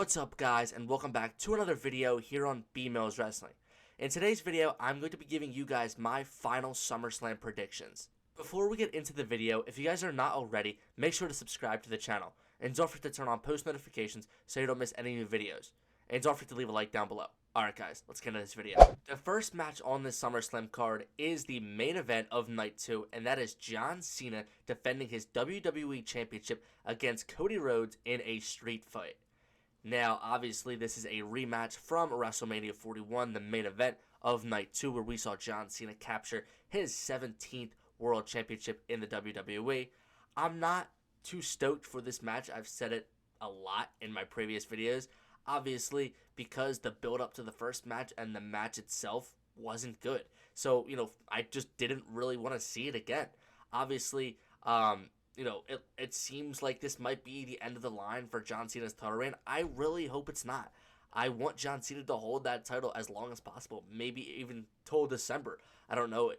What's up guys, and welcome back to another video here on B-Mills Wrestling. In today's video, I'm going to be giving you guys my final SummerSlam predictions. Before we get into the video, if you guys are not already, make sure to subscribe to the channel. And don't forget to turn on post notifications so you don't miss any new videos. And don't forget to leave a like down below. Alright guys, let's get into this video. The first match on this SummerSlam card is the main event of Night 2, and that is John Cena defending his WWE Championship against Cody Rhodes in a street fight. Now, obviously, this is a rematch from WrestleMania 41, the main event of Night 2, where we saw John Cena capture his 17th World Championship in the WWE. I'm not too stoked for this match. I've said it a lot in my previous videos. Obviously, because the build-up to the first match and the match itself wasn't good. So, I just didn't really want to see it again. Obviously, it seems like this might be the end of the line for John Cena's title reign. I really hope it's not. I want John Cena to hold that title as long as possible, maybe even till December. I don't know,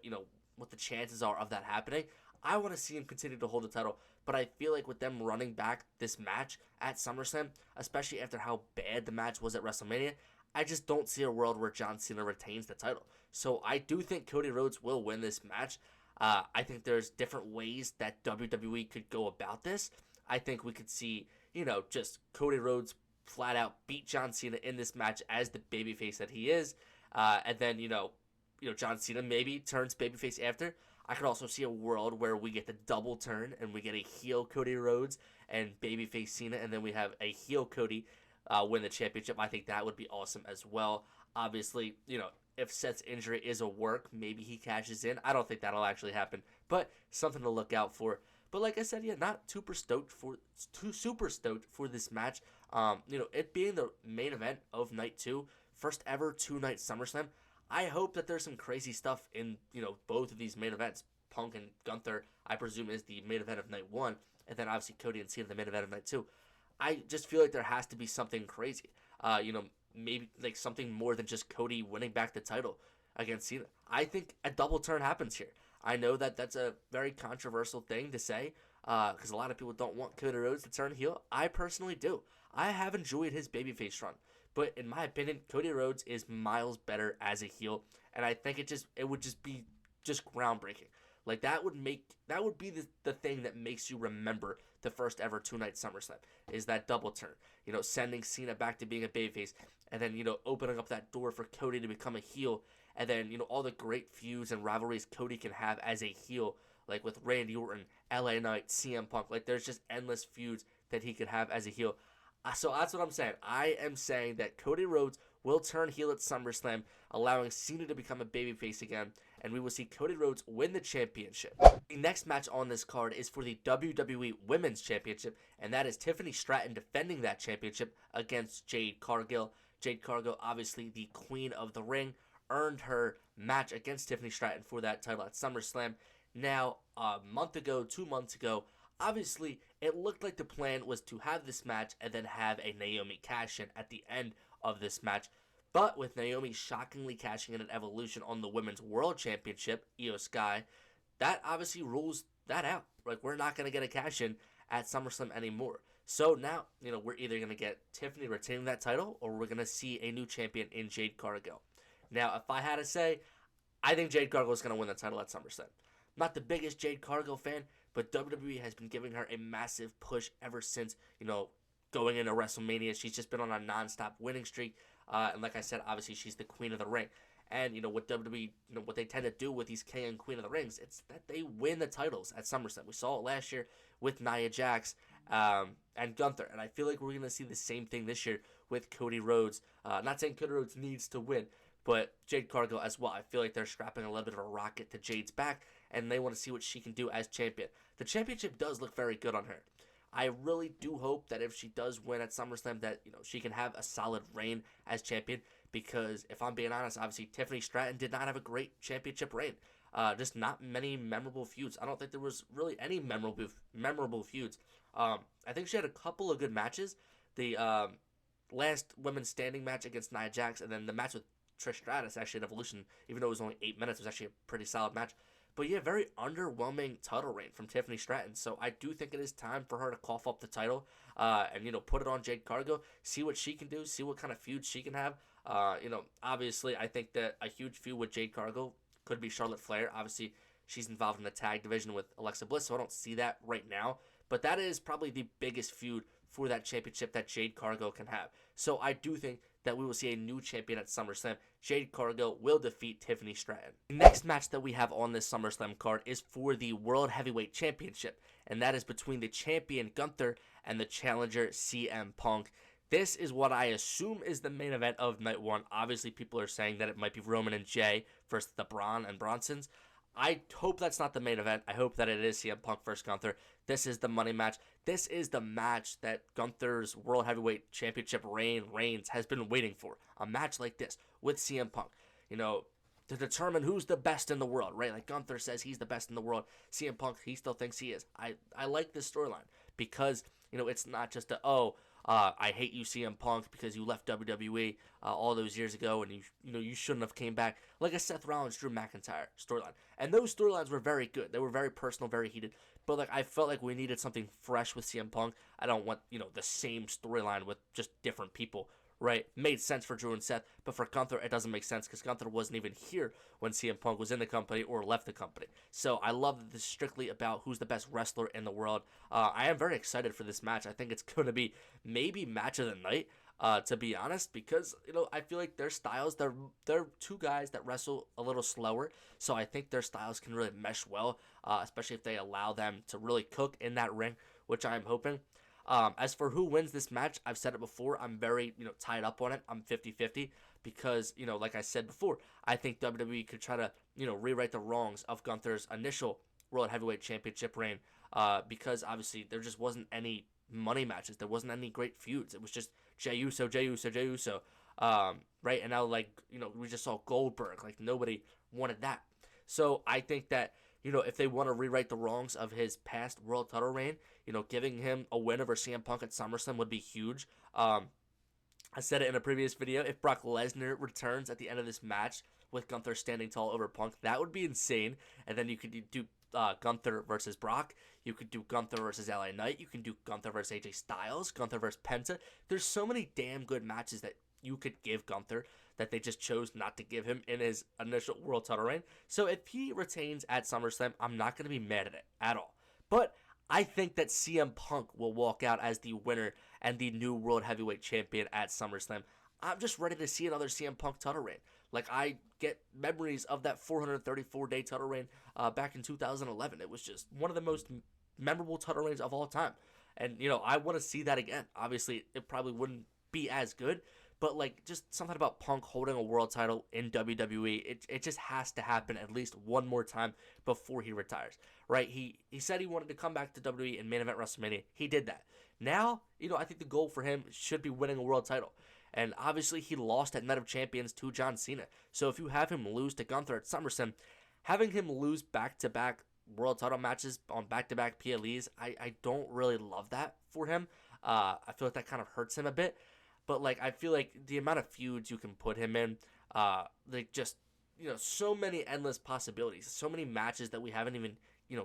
what the chances are of that happening. I want to see him continue to hold the title, but I feel like with them running back this match at SummerSlam, especially after how bad the match was at WrestleMania, I just don't see a world where John Cena retains the title. So I do think Cody Rhodes will win this match. I think there's different ways that WWE could go about this. I think we could see, just Cody Rhodes flat out beat John Cena in this match as the babyface that he is. And then, John Cena maybe turns babyface after. I could also see a world where we get the double turn and we get a heel Cody Rhodes and babyface Cena, and then we have a heel Cody win the championship. I think that would be awesome as well. Obviously, if Seth's injury is a work, maybe he cashes in. I don't think that'll actually happen, but something to look out for. But like I said, not super stoked for this match. It being the main event of Night 2, first ever two-night SummerSlam. I hope that there's some crazy stuff in, both of these main events. Punk and Gunther, I presume, is the main event of Night 1, and then obviously Cody and Cena, the main event of Night 2. I just feel like there has to be something crazy. Maybe like something more than just Cody winning back the title against Cena. I think a double turn happens here. I know that that's a very controversial thing to say because a lot of people don't want Cody Rhodes to turn heel. I personally do. I have enjoyed his babyface run, but in my opinion, Cody Rhodes is miles better as a heel, and I think it would just be groundbreaking. Like that would be the thing that makes you remember the first ever two-night SummerSlam is that double turn. Sending Cena back to being a babyface, and then opening up that door for Cody to become a heel, and then all the great feuds and rivalries Cody can have as a heel, like with Randy Orton, LA Knight, CM Punk. Like there's just endless feuds that he could have as a heel. So that's what I'm saying. I am saying that Cody Rhodes will turn heel at SummerSlam, allowing Cena to become a babyface again, and we will see Cody Rhodes win the championship. The next match on this card is for the WWE Women's Championship, and that is Tiffany Stratton defending that championship against Jade Cargill. Jade Cargill, obviously the queen of the ring, earned her match against Tiffany Stratton for that title at SummerSlam. Now, a month ago, 2 months ago, obviously, it looked like the plan was to have this match and then have a Naomi cash-in at the end of this match. But with Naomi shockingly cashing in at Evolution on the Women's World Championship, Io Sky, that obviously rules that out. Like, we're not going to get a cash-in at SummerSlam anymore. So now, we're either going to get Tiffany retaining that title or we're going to see a new champion in Jade Cargill. Now, if I had to say, I think Jade Cargill is going to win the title at SummerSlam. I'm not the biggest Jade Cargill fan, but WWE has been giving her a massive push ever since, going into WrestleMania. She's just been on a non-stop winning streak. And like I said, obviously she's the queen of the ring. And, what WWE, what they tend to do with these King and Queen of the Rings, it's that they win the titles at SummerSlam. We saw it last year with Nia Jax and Gunther. And I feel like we're going to see the same thing this year with Cody Rhodes. Not saying Cody Rhodes needs to win, but Jade Cargill as well. I feel like they're strapping a little bit of a rocket to Jade's back, and they want to see what she can do as champion. The championship does look very good on her. I really do hope that if she does win at SummerSlam that, she can have a solid reign as champion, because if I'm being honest, obviously Tiffany Stratton did not have a great championship reign. Just not many memorable feuds. I don't think there was really any memorable feuds. I think she had a couple of good matches. The last women's standing match against Nia Jax, and then the match with Trish Stratus actually at Evolution, even though it was only 8 minutes, it was actually a pretty solid match. But yeah, very underwhelming title reign from Tiffany Stratton. So I do think it is time for her to cough up the title, and put it on Jade Cargill, see what she can do, see what kind of feud she can have. Obviously, I think that a huge feud with Jade Cargill could be Charlotte Flair. Obviously, she's involved in the tag division with Alexa Bliss, so I don't see that right now. But that is probably the biggest feud for that championship that Jade Cargill can have. So I do think that we will see a new champion at SummerSlam. Jade Cargill will defeat Tiffany Stratton. The next match that we have on this SummerSlam card is for the World Heavyweight Championship, and that is between the champion Gunther and the challenger CM Punk. This is what I assume is the main event of night one. Obviously, people are saying that it might be Roman and Jay versus the Braun and Bronsons. I hope that's not the main event. I hope that it is CM Punk versus Gunther. This is the money match. This is the match that Gunther's World Heavyweight Championship reigns has been waiting for. A match like this with CM Punk. To determine who's the best in the world, right? Like Gunther says he's the best in the world. CM Punk, he still thinks he is. I like this storyline because, it's not just I hate you, CM Punk, because you left WWE all those years ago, and you shouldn't have came back. Like a Seth Rollins, Drew McIntyre storyline, and those storylines were very good. They were very personal, very heated. But I felt like we needed something fresh with CM Punk. I don't want the same storyline with just different people. Right, made sense for Drew and Seth, but for Gunther, it doesn't make sense because Gunther wasn't even here when CM Punk was in the company or left the company. So I love that this is strictly about who's the best wrestler in the world. I am very excited for this match. I think it's going to be maybe match of the night, to be honest, because I feel like their styles, they're two guys that wrestle a little slower, so I think their styles can really mesh well, especially if they allow them to really cook in that ring, which I'm hoping. As for who wins this match, I've said it before, I'm very, tied up on it. I'm 50-50 because, like I said before, I think WWE could try to, rewrite the wrongs of Gunther's initial World Heavyweight Championship reign, because obviously there just wasn't any money matches. There wasn't any great feuds. It was just Jey Uso, Jey Uso, Jey Uso, right? And now, we just saw Goldberg. Nobody wanted that. So I think that, if they want to rewrite the wrongs of his past world title reign, giving him a win over CM Punk at SummerSlam would be huge. I said it in a previous video. If Brock Lesnar returns at the end of this match with Gunther standing tall over Punk, that would be insane. And then you could do Gunther versus Brock. You could do Gunther versus LA Knight. You can do Gunther versus AJ Styles. Gunther versus Penta. There's so many damn good matches that you could give Gunther that they just chose not to give him in his initial world title reign. So if he retains at SummerSlam, I'm not going to be mad at it at all. But I think that CM Punk will walk out as the winner and the new World Heavyweight Champion at SummerSlam. I'm just ready to see another CM Punk title reign. I get memories of that 434-day title reign back in 2011. It was just one of the most memorable title reigns of all time. And, I want to see that again. Obviously, it probably wouldn't be as good, but just something about Punk holding a world title in WWE, it just has to happen at least one more time before he retires, right? He said he wanted to come back to WWE and main event WrestleMania. He did that. Now, I think the goal for him should be winning a world title. And obviously he lost at Night of Champions to John Cena. So if you have him lose to Gunther at SummerSlam, having him lose back-to-back world title matches on back-to-back PLEs, I don't really love that for him. I feel like that kind of hurts him a bit. But I feel like the amount of feuds you can put him in, so many endless possibilities, so many matches that we haven't even,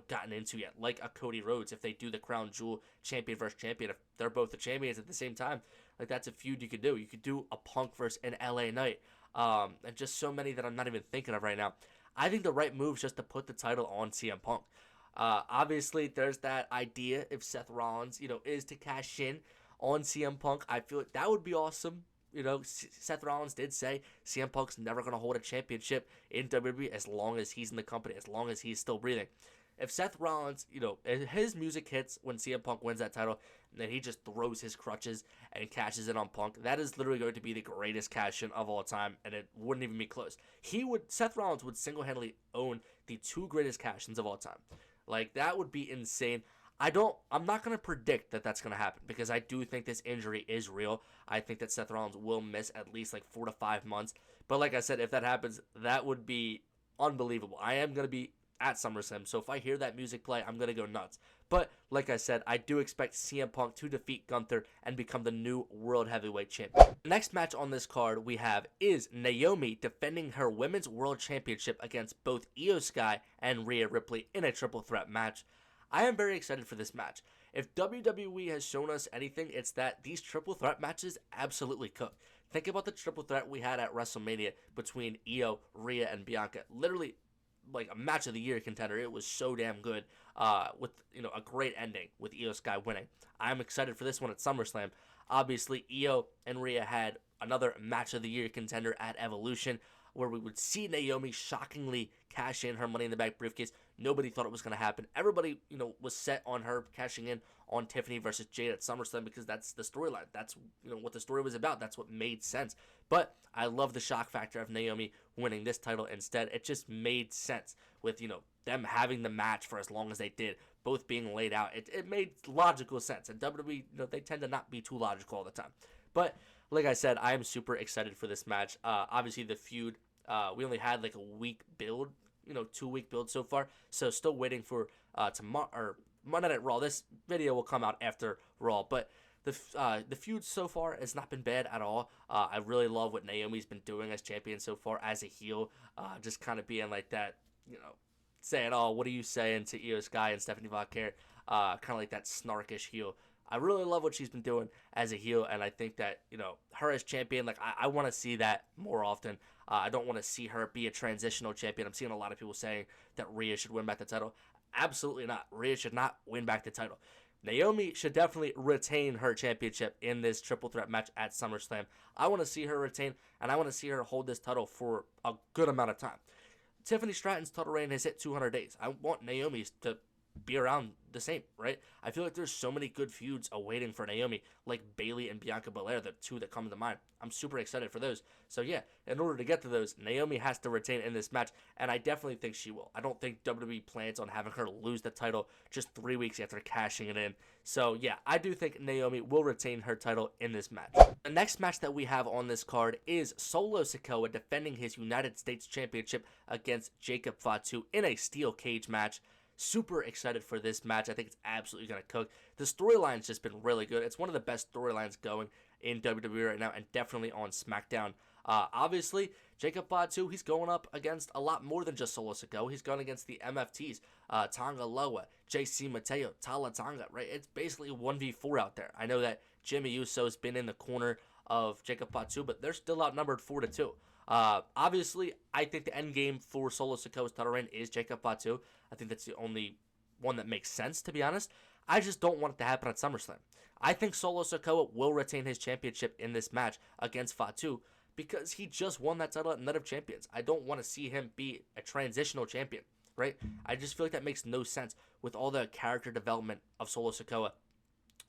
gotten into yet, like a Cody Rhodes. If they do the Crown Jewel champion versus champion, if they're both the champions at the same time, that's a feud you could do. You could do a Punk versus an LA Knight, and just so many that I'm not even thinking of right now. I think the right move is just to put the title on CM Punk. Obviously, there's that idea if Seth Rollins, is to cash in on CM Punk. I feel like that would be awesome. Seth Rollins did say CM Punk's never going to hold a championship in WWE as long as he's in the company, as long as he's still breathing. If Seth Rollins, his music hits when CM Punk wins that title, and then he just throws his crutches and cashes in on Punk, that is literally going to be the greatest cash-in of all time, and it wouldn't even be close. Seth Rollins would single-handedly own the two greatest cash-ins of all time. That would be insane. I'm not going to predict that that's going to happen because I do think this injury is real. I think that Seth Rollins will miss at least 4 to 5 months. But like I said, if that happens, that would be unbelievable. I am going to be at SummerSlam, so if I hear that music play, I'm going to go nuts. But like I said, I do expect CM Punk to defeat Gunther and become the new World Heavyweight Champion. The next match on this card we have is Naomi defending her Women's World Championship against both Io Sky and Rhea Ripley in a triple threat match. I am very excited for this match. If WWE has shown us anything, it's that these triple threat matches absolutely cook. Think about the triple threat we had at WrestleMania between Io, Rhea, and Bianca. Literally, like a match of the year contender. It was so damn good. With a great ending with Io Sky winning. I'm excited for this one at SummerSlam. Obviously, Io and Rhea had another match of the year contender at Evolution, where we would see Naomi shockingly cash in her Money in the Bank briefcase. Nobody thought it was going to happen. Everybody, was set on her cashing in on Tiffany versus Jade at SummerSlam because that's the storyline. That's, what the story was about. That's what made sense. But I love the shock factor of Naomi winning this title instead. It just made sense with, them having the match for as long as they did, both being laid out. It made logical sense. And WWE, they tend to not be too logical all the time. But like I said, I am super excited for this match. Obviously, the feud, we only had like a week build, 2-week build so far. So still waiting for tomorrow or Monday Night Raw. This video will come out after Raw, but the feud so far has not been bad at all. I really love what Naomi's been doing as champion so far as a heel, just kind of being like that, saying, "Oh, what are you saying?" to Io Sky and Stephanie Vauquer, kind of like that snarkish heel. I really love what she's been doing as a heel, and I think that, her as champion, like, I want to see that more often. I don't want to see her be a transitional champion. I'm seeing a lot of people saying that Rhea should win back the title. Absolutely not. Rhea should not win back the title. Naomi should definitely retain her championship in this triple threat match at SummerSlam. I want to see her retain, and I want to see her hold this title for a good amount of time. Tiffany Stratton's title reign has hit 200 days. I want Naomi's to be around the same, right? I feel like there's so many good feuds awaiting for Naomi, like Bayley and Bianca Belair, the two that come to mind. I'm super excited for those. So yeah, in order to get to those, Naomi has to retain in this match, and I definitely think she will. I don't think WWE plans on having her lose the title just 3 weeks after cashing it in. So yeah, I do think Naomi will retain her title in this match. The next match that we have on this card is Solo Sikoa defending his United States Championship against Jacob Fatu in a steel cage match. Super excited for this match. I think it's absolutely going to cook. The storyline's just been really good. It's one of the best storylines going in WWE right now, and definitely on SmackDown. Obviously, Jacob Fatu, he's going up against a lot more than just Solo Sikoa. He's going against the MFTs, Tonga Loa, JC Mateo, Tala Tonga, right? It's basically 1v4 out there. I know that Jimmy Uso's been in the corner of Jacob Fatu, but they're still outnumbered 4-2. Obviously, I think the end game for Solo Sikoa's title reign is Jacob Fatu. I think that's the only one that makes sense, to be honest. I just don't want it to happen at SummerSlam. I think Solo Sikoa will retain his championship in this match against Fatu because he just won that title at Night of Champions. I don't want to see him be a transitional champion, right? I just feel like that makes no sense with all the character development of Solo Sikoa.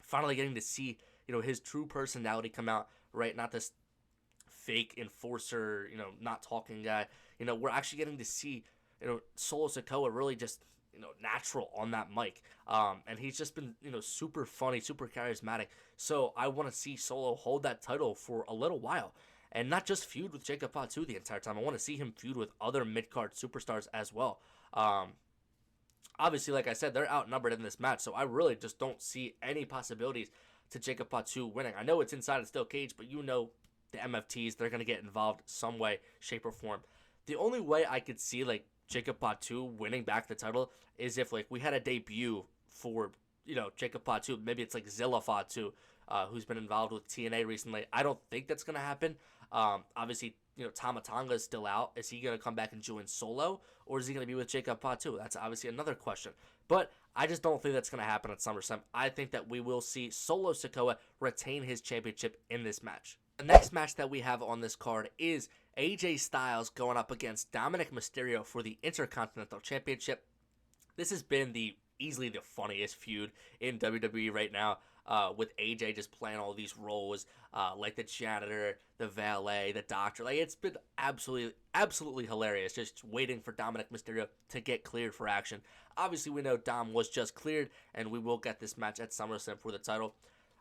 Finally getting to see, his true personality come out, right? Not this fake enforcer, not talking guy. We're actually getting to see, Solo Sikoa really just, natural on that mic. And he's just been, super funny, super charismatic. So I want to see Solo hold that title for a little while. And not just feud with Jacob Fatu the entire time. I want to see him feud with other mid-card superstars as well. Obviously, like I said, they're outnumbered in this match. So I really just don't see any possibilities to Jacob Fatu winning. I know it's inside a steel cage, but the MFTs, they're going to get involved some way, shape, or form. The only way I could see, Jacob Fatu winning back the title is if, we had a debut for, Jacob Fatu. Maybe it's, Zilla Fatu, who's been involved with TNA recently. I don't think that's going to happen. Obviously, Tama Tonga is still out. Is he going to come back and join Solo, or is he going to be with Jacob Fatu? That's obviously another question. But I just don't think that's going to happen at SummerSlam. I think that we will see Solo Sikoa retain his championship in this match. The next match that we have on this card is AJ Styles going up against Dominic Mysterio for the Intercontinental Championship. This has been easily the funniest feud in WWE right now, with AJ just playing all these roles, like the janitor, the valet, the doctor. It's been absolutely hilarious, just waiting for Dominic Mysterio to get cleared for action. Obviously, we know Dom was just cleared, and we will get this match at SummerSlam for the title.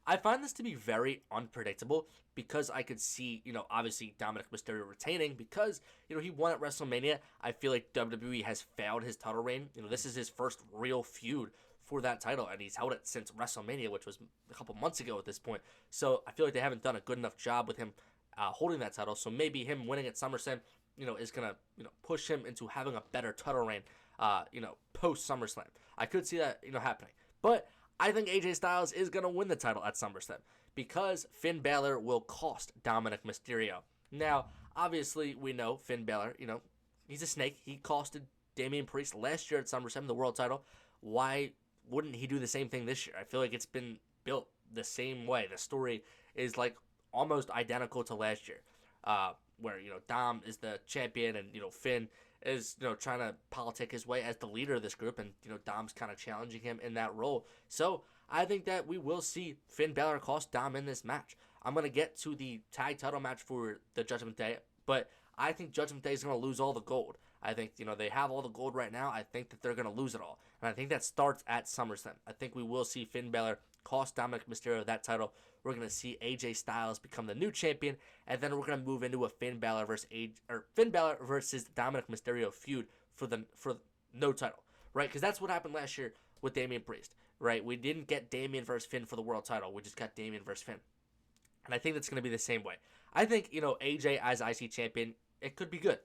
I find this to be very unpredictable because I could see, obviously Dominic Mysterio retaining because, he won at WrestleMania. I feel like WWE has failed his title reign. This is his first real feud for that title, and he's held it since WrestleMania, which was a couple months ago at this point. So I feel like they haven't done a good enough job with him holding that title. So maybe him winning at SummerSlam, is gonna push him into having a better title reign, post SummerSlam. I could see that happening, but I think AJ Styles is gonna win the title at SummerSlam because Finn Balor will cost Dominic Mysterio. Now, obviously, we know Finn Balor, he's a snake. He costed Damian Priest last year at SummerSlam the world title. Why wouldn't he do the same thing this year? I feel like it's been built the same way. The story is like almost identical to last year, where Dom is the champion and Finn is trying to politic his way as the leader of this group, and Dom's kind of challenging him in that role. So I think that we will see Finn Balor cost Dom in this match. I'm gonna get to the tag title match for the Judgment Day, but I think Judgment Day is gonna lose all the gold. I think they have all the gold right now. I think that they're gonna lose it all, and I think that starts at SummerSlam. I think we will see Finn Balor cost Dominic Mysterio that title. We're gonna see AJ Styles become the new champion, and then we're gonna move into a Finn Balor versus Dominic Mysterio feud for no title, right? Because that's what happened last year with Damian Priest, right? We didn't get Damian versus Finn for the world title. We just got Damian versus Finn, and I think that's gonna be the same way. I think AJ as IC champion, it could be good.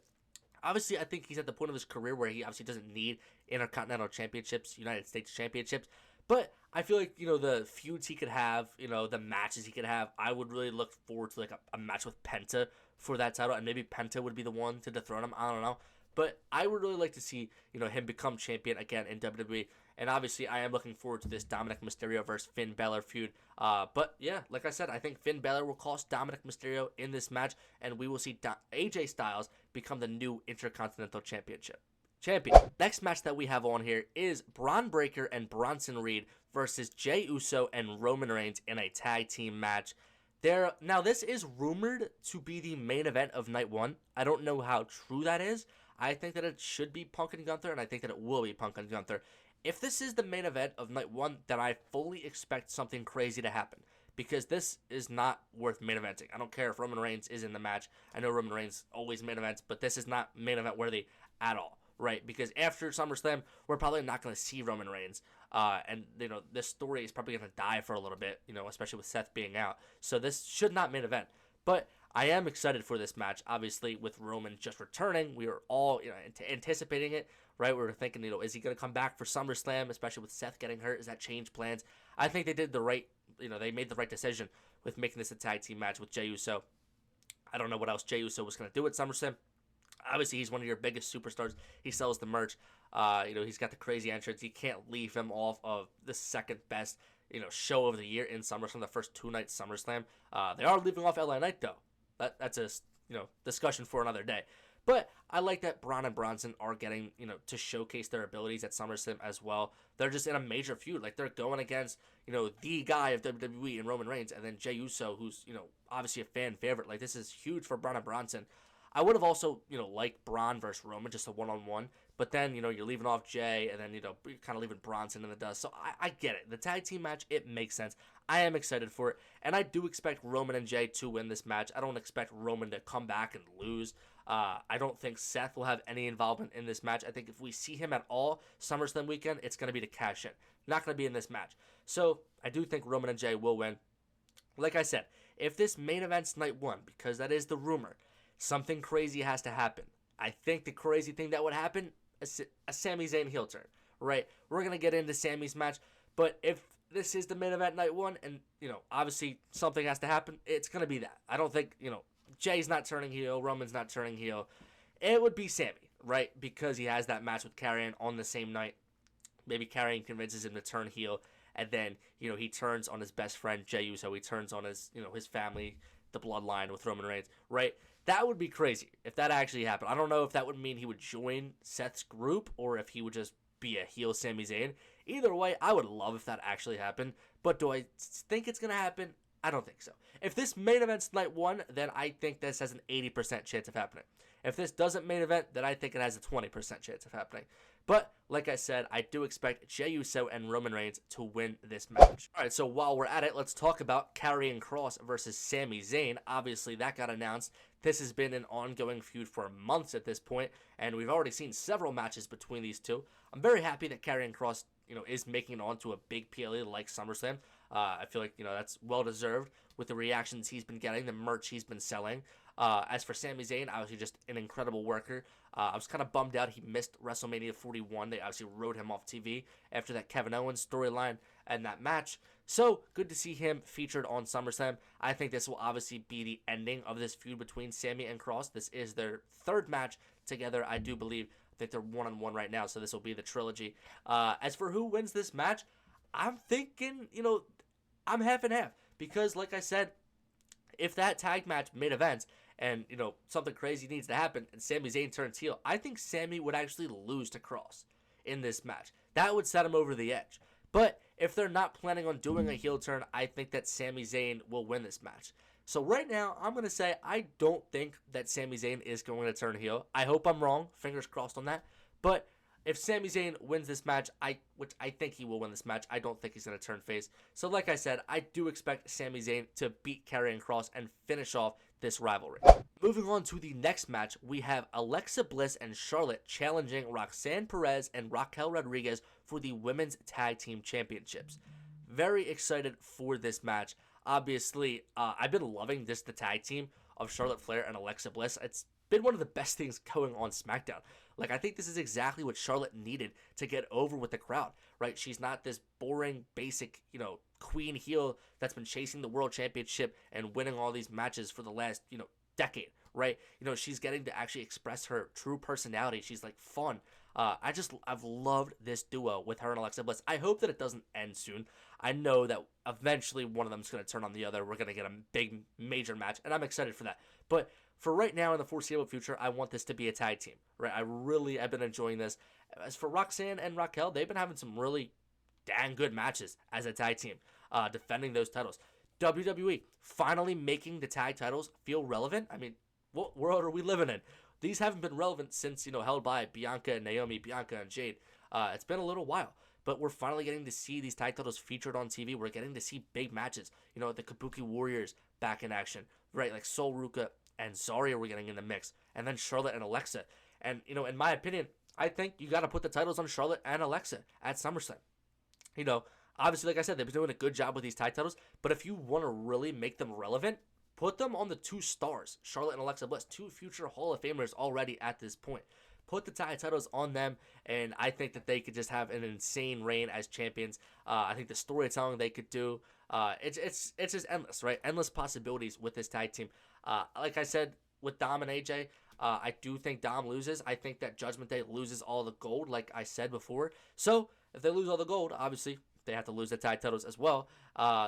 Obviously, I think he's at the point of his career where he obviously doesn't need Intercontinental Championships, United States Championships. But I feel like, the feuds he could have, the matches he could have, I would really look forward to like a match with Penta for that title. And maybe Penta would be the one to dethrone him. I don't know. But I would really like to see, him become champion again in WWE. And obviously, I am looking forward to this Dominic Mysterio versus Finn Balor feud. But yeah, like I said, I think Finn Balor will cost Dominic Mysterio in this match, and we will see AJ Styles become the new Intercontinental champion. Next match that we have on here is Braun Breaker and Bronson Reed versus Jey Uso and Roman Reigns in a tag team match. Now, this is rumored to be the main event of night one. I don't know how true that is. I think that it should be Punk and Gunther, and I think that it will be Punk and Gunther. If this is the main event of night one, then I fully expect something crazy to happen, because this is not worth main eventing. I don't care if Roman Reigns is in the match. I know Roman Reigns always main events, but this is not main event worthy at all, right? Because after SummerSlam, we're probably not going to see Roman Reigns, and this story is probably going to die for a little bit, especially with Seth being out. So this should not main event, but I am excited for this match. Obviously, with Roman just returning, we were all anticipating it, right? We were thinking, is he going to come back for SummerSlam, especially with Seth getting hurt? Does that change plans? I think they did the right, they made the right decision with making this a tag team match with Jey Uso. I don't know what else Jey Uso was going to do at SummerSlam. Obviously, he's one of your biggest superstars. He sells the merch. He's got the crazy entrance. You can't leave him off of the second best, show of the year in SummerSlam, the first 2 nights SummerSlam. They are leaving off LA Knight, though. That's a discussion for another day. But I like that Braun and Bronson are getting to showcase their abilities at SummerSlam as well. They're just in a major feud. Like, they're going against the guy of WWE and Roman Reigns, and then Jey Uso, who's obviously a fan favorite. Like, this is huge for Braun and Bronson. I would have also liked Braun versus Roman, just a one-on-one. But then you're leaving off Jey, and then you're kind of leaving Bronson in the dust. So I get it. The tag team match, it makes sense. I am excited for it, and I do expect Roman and Jey to win this match. I don't expect Roman to come back and lose. I don't think Seth will have any involvement in this match. I think if we see him at all SummerSlam weekend, it's going to be to cash in. Not going to be in this match. So I do think Roman and Jey will win. Like I said, if this main event's night one, because that is the rumor, something crazy has to happen. I think the crazy thing that would happen, a Sami Zayn heel turn, right? We're going to get into Sami's match, but if this is the main event night one, and, obviously something has to happen, it's going to be that. I don't think, Jay's not turning heel, Roman's not turning heel. It would be Sami, right? Because he has that match with Karrion on the same night. Maybe Karrion convinces him to turn heel, and then, he turns on his best friend, Jey Uso. He turns on his, his family, the bloodline with Roman Reigns, right? That would be crazy if that actually happened. I don't know if that would mean he would join Seth's group or if he would just be a heel Sami Zayn. Either way, I would love if that actually happened. But do I think it's going to happen? I don't think so. If this main event's night one, then I think this has an 80% chance of happening. If this doesn't main event, then I think it has a 20% chance of happening. But, like I said, I do expect Jey Uso and Roman Reigns to win this match. Alright, so while we're at it, let's talk about Karrion Kross versus Sami Zayn. Obviously, that got announced. This has been an ongoing feud for months at this point, and we've already seen several matches between these two. I'm very happy that Karrion Kross, is making it onto a big PLE like SummerSlam. I feel like, that's well deserved with the reactions he's been getting, the merch he's been selling. As for Sami Zayn, obviously just an incredible worker. I was kind of bummed out he missed WrestleMania 41. They obviously wrote him off TV after that Kevin Owens storyline and that match. So, good to see him featured on SummerSlam. I think this will obviously be the ending of this feud between Sami and Cross. This is their third match together, I do believe. I think they're one-on-one right now, so this will be the trilogy. As for who wins this match, I'm thinking, I'm half and half. Because, like I said, if that tag match made events and, something crazy needs to happen and Sami Zayn turns heel, I think Sami would actually lose to Cross in this match. That would set him over the edge. But if they're not planning on doing a heel turn, I think that Sami Zayn will win this match. So right now, I'm going to say I don't think that Sami Zayn is going to turn heel. I hope I'm wrong. Fingers crossed on that. But if Sami Zayn wins this match, which I think he will win this match, I don't think he's going to turn face. So like I said, I do expect Sami Zayn to beat Karrion Kross and finish off this rivalry. Moving on to the next match, we have Alexa Bliss and Charlotte challenging Roxanne Perez and Raquel Rodriguez for the Women's Tag Team Championships. Very excited for this match. Obviously, I've been loving the tag team of Charlotte Flair and Alexa Bliss. It's been one of the best things going on SmackDown. Like, I think this is exactly what Charlotte needed to get over with the crowd, right? She's not this boring, basic, queen heel that's been chasing the world championship and winning all these matches for the last, decade, right? She's getting to actually express her true personality. She's, like, fun. I've loved this duo with her and Alexa Bliss. I hope that it doesn't end soon. I know that eventually one of them is going to turn on the other. We're going to get a big, major match, and I'm excited for that. But for right now in the foreseeable future, I want this to be a tag team, right? I've been enjoying this. As for Roxanne and Raquel, they've been having some really dang good matches as a tag team, defending those titles. WWE finally making the tag titles feel relevant. I mean, what world are we living in? These haven't been relevant since, held by Bianca and Naomi, Bianca and Jade. It's been a little while, but we're finally getting to see these tag titles featured on TV. We're getting to see big matches. The Kabuki Warriors back in action, right? Like Sol Ruka and Zarya were getting in the mix, and then Charlotte and Alexa. And, in my opinion, I think you got to put the titles on Charlotte and Alexa at SummerSlam. Obviously, like I said, they've been doing a good job with these tag titles, but if you want to really make them relevant, put them on the two stars, Charlotte and Alexa Bliss, two future Hall of Famers already at this point. Put the tag titles on them, and I think that they could just have an insane reign as champions. I think the storytelling they could do, it's just endless, right? Endless possibilities with this tag team. Like I said, with Dom and AJ, I do think Dom loses. I think that Judgment Day loses all the gold, like I said before. So if they lose all the gold, obviously they have to lose the tag titles as well.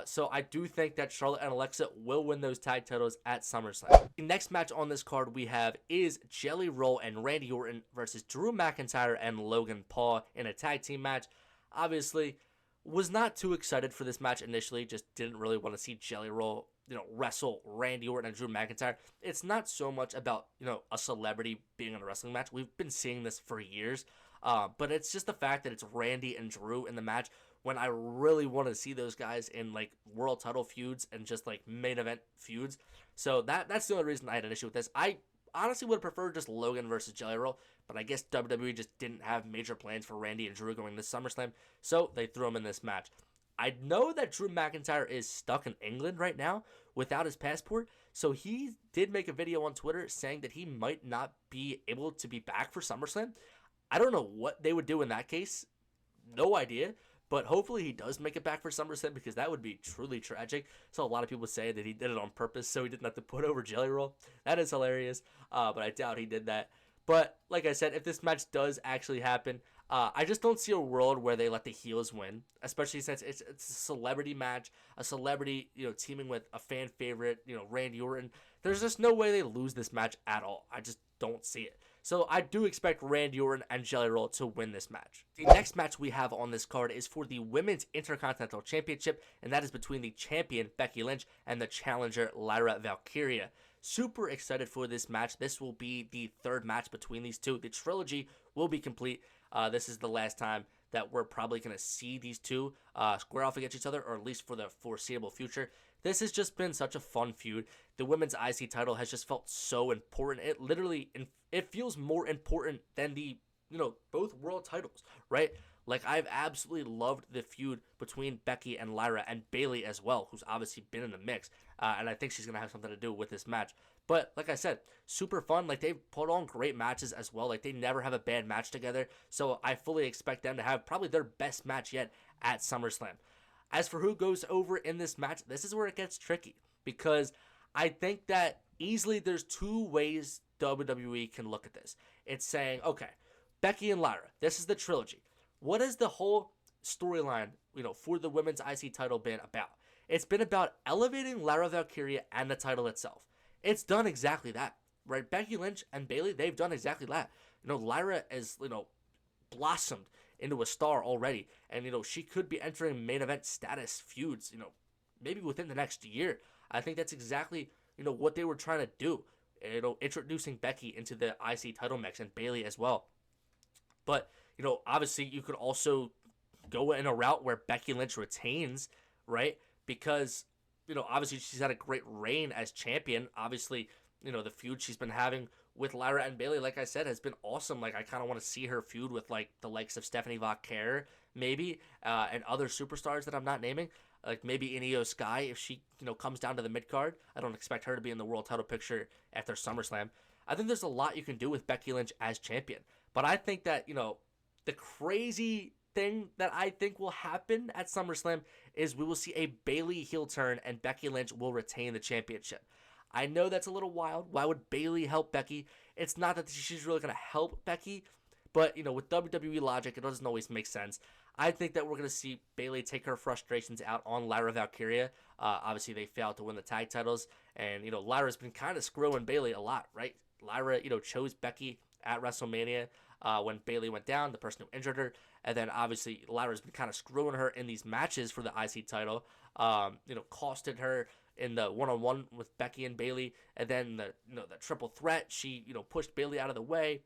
So I do think that Charlotte and Alexa will win those tag titles at SummerSlam. The next match on this card we have is Jelly Roll and Randy Orton versus Drew McIntyre and Logan Paul in a tag team match. Obviously, was not too excited for this match initially. Just didn't really want to see Jelly Roll, wrestle Randy Orton and Drew McIntyre. It's not so much about, a celebrity being in a wrestling match. We've been seeing this for years. But it's just the fact that it's Randy and Drew in the match when I really want to see those guys in, like, world title feuds and just, like, main event feuds. So that's the only reason I had an issue with this. I honestly would have preferred just Logan versus Jelly Roll, but I guess WWE just didn't have major plans for Randy and Drew going to SummerSlam, so they threw him in this match. I know that Drew McIntyre is stuck in England right now without his passport, so he did make a video on Twitter saying that he might not be able to be back for SummerSlam. I don't know what they would do in that case. No idea. But hopefully he does make it back for SummerSlam because that would be truly tragic. So a lot of people say that he did it on purpose so he didn't have to put over Jelly Roll. That is hilarious, but I doubt he did that. But like I said, if this match does actually happen, I just don't see a world where they let the heels win, especially since it's a celebrity match, a celebrity, teaming with a fan favorite, Randy Orton. There's just no way they lose this match at all. I just don't see it. So I do expect Randy Orton and Jelly Roll to win this match. The next match we have on this card is for the Women's Intercontinental Championship, and that is between the champion Becky Lynch and the challenger Lyra Valkyria. Super excited for this match. This will be the third match between these two. The trilogy will be complete. This is the last time that we're probably going to see these two square off against each other, or at least for the foreseeable future. This has just been such a fun feud. The women's IC title has just felt so important. It feels more important than the, both world titles, right? Like, I've absolutely loved the feud between Becky and Lyra and Bayley as well, who's obviously been in the mix. And I think she's going to have something to do with this match. But like I said, super fun. Like, they've put on great matches as well. Like, they never have a bad match together. So I fully expect them to have probably their best match yet at SummerSlam. As for who goes over in this match, this is where it gets tricky. Because I think that easily there's two ways WWE can look at this. It's saying, okay, Becky and Lyra, this is the trilogy. What has the whole storyline, for the women's IC title been about? It's been about elevating Lyra Valkyria and the title itself. It's done exactly that, right? Becky Lynch and Bayley, they've done exactly that. Lyra has, blossomed into a star already, and she could be entering main event status feuds, maybe within the next year. I think that's exactly what they were trying to do, introducing Becky into the IC title mix and Bayley as well. But obviously you could also go in a route where Becky Lynch retains, right? Because obviously she's had a great reign as champion. Obviously, the feud she's been having with Lyra and Bayley, like I said, has been awesome. Like, I kind of want to see her feud with like the likes of Stephanie Vaquer, maybe, and other superstars that I'm not naming. Like maybe Io Sky if she comes down to the mid card. I don't expect her to be in the world title picture after SummerSlam. I think there's a lot you can do with Becky Lynch as champion. But I think that the crazy thing that I think will happen at SummerSlam is we will see a Bayley heel turn and Becky Lynch will retain the championship. I know that's a little wild. Why would Bayley help Becky? It's not that she's really going to help Becky, but with WWE logic, it doesn't always make sense. I think that we're going to see Bayley take her frustrations out on Lyra Valkyria. Obviously, they failed to win the tag titles, and Lyra's been kind of screwing Bayley a lot, right? Lyra, chose Becky at WrestleMania when Bayley went down, the person who injured her, and then obviously Lyra's been kind of screwing her in these matches for the IC title. Costed her in the one-on-one with Becky and Bayley, and then the triple threat. She pushed Bayley out of the way.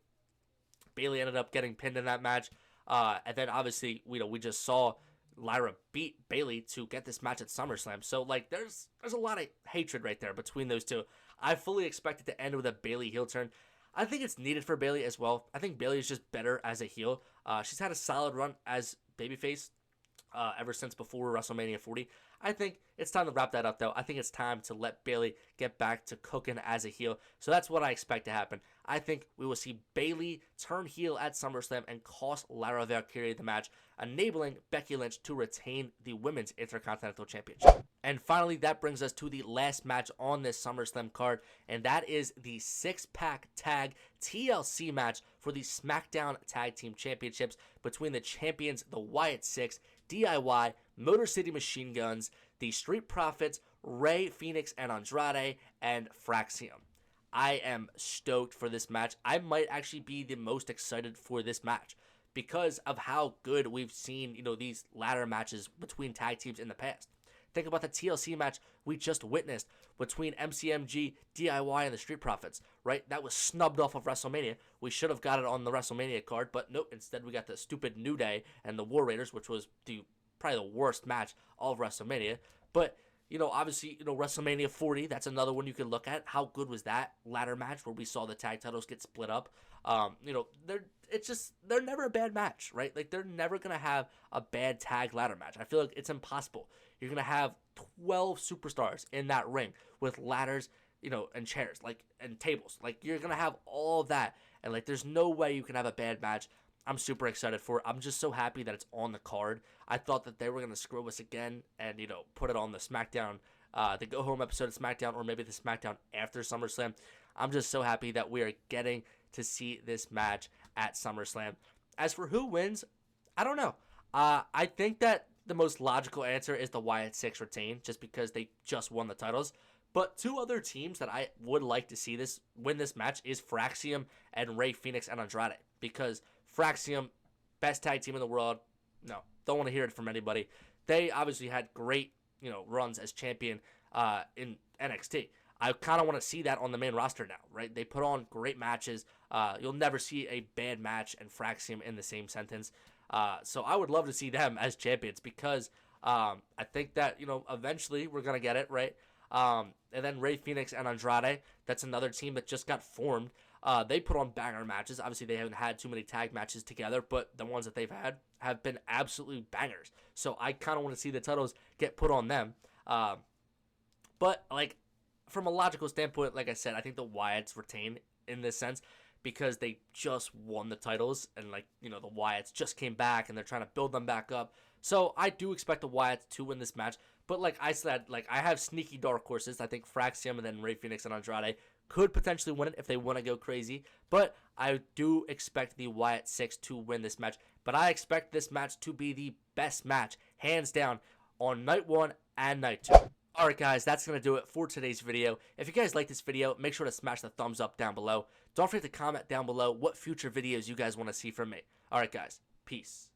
Bayley ended up getting pinned in that match. And then obviously we just saw Lyra beat Bayley to get this match at SummerSlam. So like there's a lot of hatred right there between those two. I fully expect it to end with a Bayley heel turn. I think it's needed for Bayley as well. I think Bayley is just better as a heel. She's had a solid run as babyface ever since before WrestleMania 40. I think it's time to wrap that up, though. I think it's time to let Bayley get back to cooking as a heel. So that's what I expect to happen. I think we will see Bayley turn heel at SummerSlam and cost Lyra Valkyria the match, enabling Becky Lynch to retain the Women's Intercontinental Championship. And finally, that brings us to the last match on this SummerSlam card, and that is the six-pack tag TLC match for the SmackDown Tag Team Championships between the champions, the Wyatt Six, DIY, Motor City Machine Guns, the Street Profits, Rey Fenix and Andrade, and Fraxium. I am stoked for this match. I might actually be the most excited for this match because of how good we've seen, these ladder matches between tag teams in the past. Think about the TLC match we just witnessed between MCMG, DIY, and the Street Profits, right? That was snubbed off of WrestleMania. We should have got it on the WrestleMania card, but nope. Instead, we got the stupid New Day and the War Raiders, which was probably the worst match of WrestleMania. But, obviously, WrestleMania 40, that's another one you can look at. How good was that ladder match where we saw the tag titles get split up? They're never a bad match, right? Like, they're never going to have a bad tag ladder match. I feel like it's impossible. You're going to have 12 superstars in that ring with ladders, and chairs, and tables. Like, you're going to have all of that. And, there's no way you can have a bad match. I'm super excited for it. I'm just so happy that it's on the card. I thought that they were going to screw us again and, put it on the SmackDown, the go-home episode of SmackDown, or maybe the SmackDown after SummerSlam. I'm just so happy that we are getting to see this match at SummerSlam. As for who wins, I don't know. I think that the most logical answer is the Wyatt Six retain, just because they just won the titles. But two other teams that I would like to see win this match is Fraxium and Rey Fenix and Andrade. Because Fraxium, best tag team in the world. No, don't want to hear it from anybody. They obviously had great, runs as champion in NXT. I kind of want to see that on the main roster now, right? They put on great matches. You'll never see a bad match and Fraxium in the same sentence. So I would love to see them as champions because I think that, eventually we're going to get it, right? And then Rey Fenix and Andrade, that's another team that just got formed. They put on banger matches. Obviously, they haven't had too many tag matches together, but the ones that they've had have been absolutely bangers. So I kind of want to see the titles get put on them. But, like, from a logical standpoint, like I said, I think the Wyatts retain in this sense because they just won the titles and, like, you know, the Wyatts just came back and they're trying to build them back up. So I do expect the Wyatts to win this match. But like I said, like I have sneaky dark horses. I think Fraxium and then Rey Fenix and Andrade could potentially win it if they want to go crazy. But I do expect the Wyatt 6 to win this match. But I expect this match to be the best match, hands down, on night 1 and night 2. Alright guys, that's going to do it for today's video. If you guys like this video, make sure to smash the thumbs up down below. Don't forget to comment down below what future videos you guys want to see from me. Alright guys, peace.